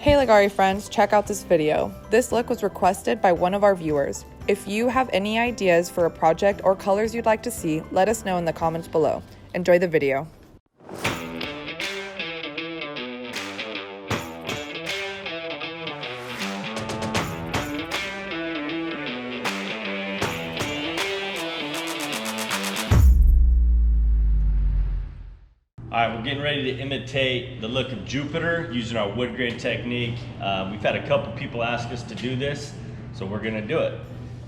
Hey Leggari friends, check out this video. This look was requested by one of our viewers. If you have any ideas for a project or colors you'd like to see, let us know in the comments below. Enjoy the video. All right, we're getting ready to imitate the look of Jupiter using our wood grain technique. We've had a couple people ask us to do this, so we're gonna do it.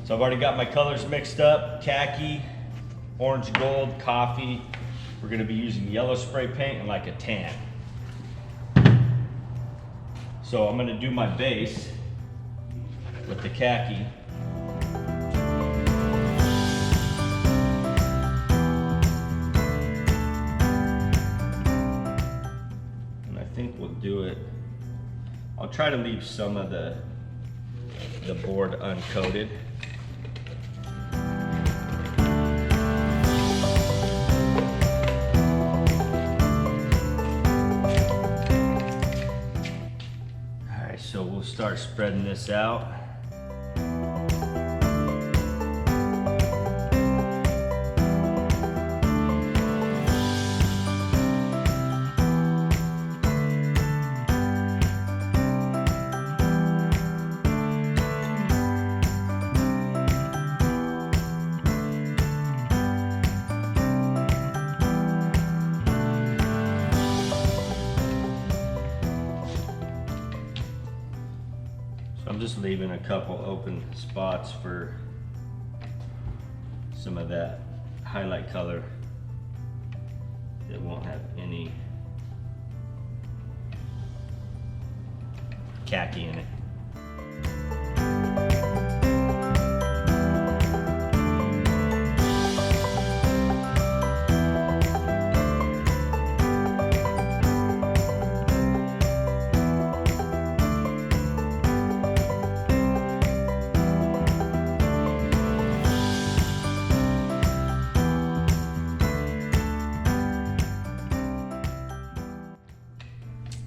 So I've already got my colors mixed up: khaki, orange gold, coffee. We're gonna be using yellow spray paint and like a tan. So I'm gonna do my base with the khaki. I think we'll do it. I'll try to leave some of the board uncoated. All right, so we'll start spreading this out. I'm just leaving a couple open spots for some of that highlight color that won't have any khaki in it.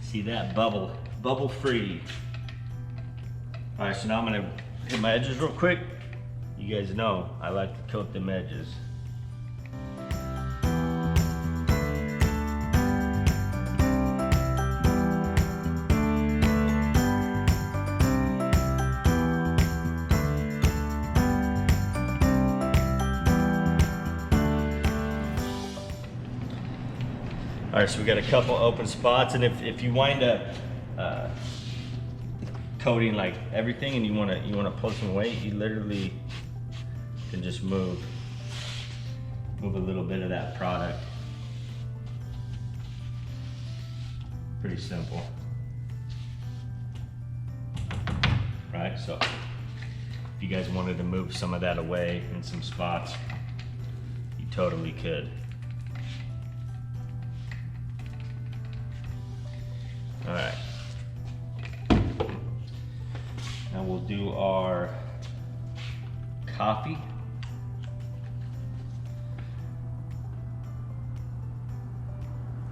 See that bubble free. All right, so now I'm gonna hit my edges real quick. You guys know I like to coat them edges. All right, so we got a couple open spots, and if you wind up coating like everything and you wanna pull some weight, you literally can just move a little bit of that product. Pretty simple, right? So if you guys wanted to move some of that away in some spots, you totally could. All right, now we'll do our coffee.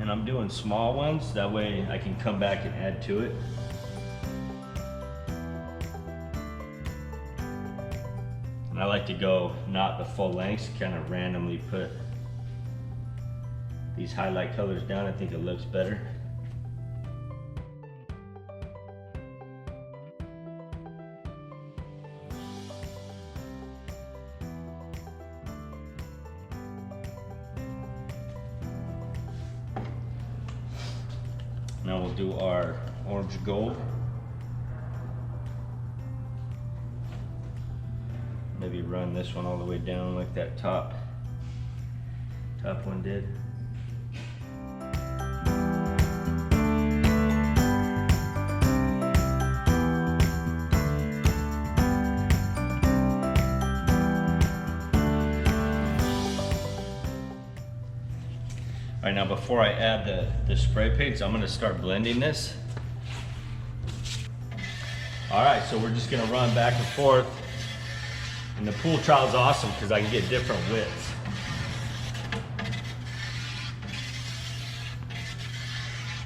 And I'm doing small ones, that way I can come back and add to it. And I like to go not the full length, kind of randomly put these highlight colors down. I think it looks better. Now we'll do our orange gold. Maybe run this one all the way down like that top one did. All right, now before I add the spray paints, I'm gonna start blending this. All right, so we're just gonna run back and forth. And the pool trowel is awesome because I can get different widths.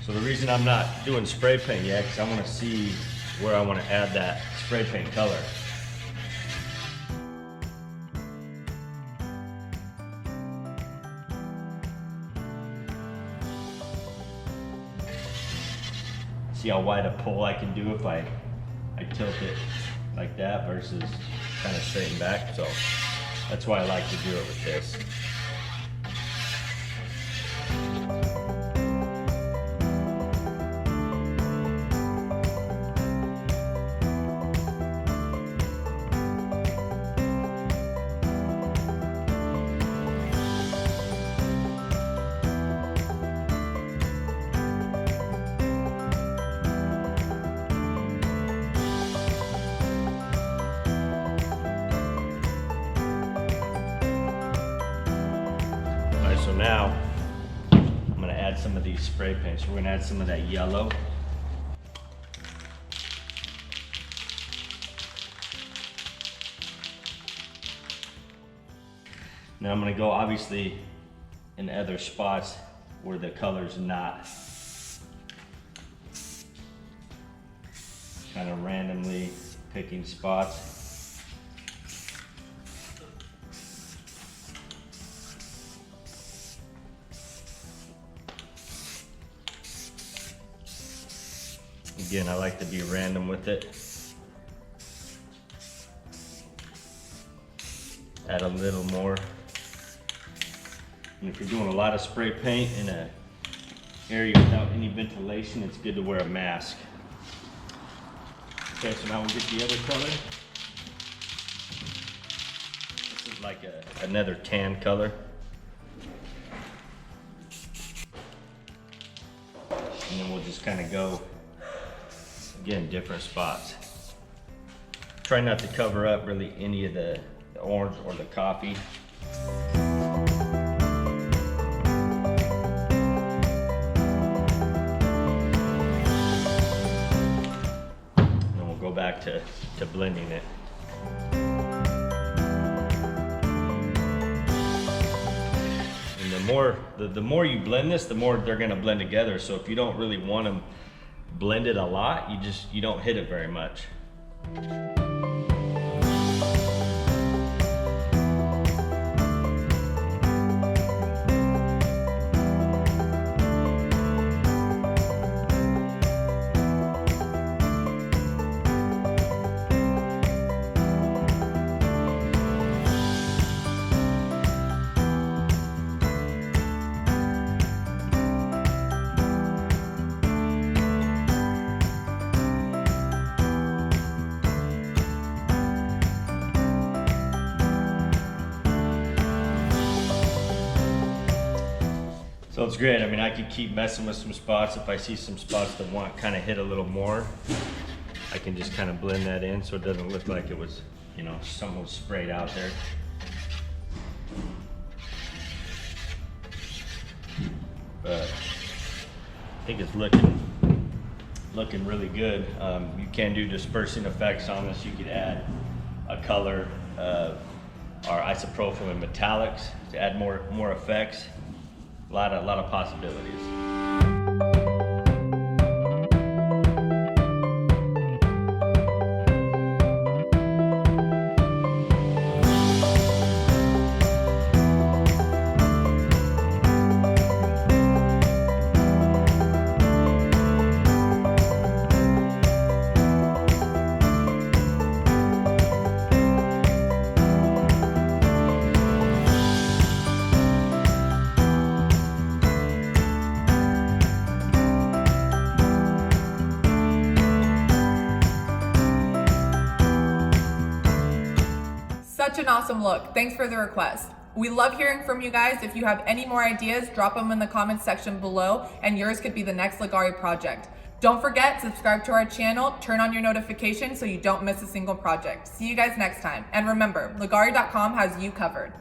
So So the reason I'm not doing spray paint yet, because I want to see where I want to add that spray paint color. See how wide a pull I can do if I tilt it like that versus kind of straighten back. So that's why I like to do it with this. So now I'm going to add some of these spray paints. We're going to add some of that yellow. Now I'm going to go obviously in other spots where the color's not. Kind of randomly picking spots. Again, I like to be random with it. Add a little more. And if you're doing a lot of spray paint in an area without any ventilation, it's good to wear a mask. Okay, so now we'll get the other color. This is like another tan color. And then we'll just kind of go, again, different spots. Try not to cover up really any of the orange or the coffee. And we'll go back to blending it. And the more you blend this, the more they're gonna blend together. So if you don't really want them blended a lot, you don't hit it very much. So it's great. I mean, I could keep messing with some spots. If I see some spots that want kind of hit a little more, I can just kind of blend that in so it doesn't look like it was, you know, something was sprayed out there. But I think it's looking really good. You can do dispersing effects on this. You could add a color or isopropyl and metallics to add more effects. A lot of possibilities. Such an awesome look. Thanks for the request. We love hearing from you guys. If you have any more ideas, drop them in the comments section below, and yours could be the next Leggari project. Don't forget, subscribe to our channel, turn on your notifications so you don't miss a single project. See you guys next time. And remember, Leggari.com has you covered.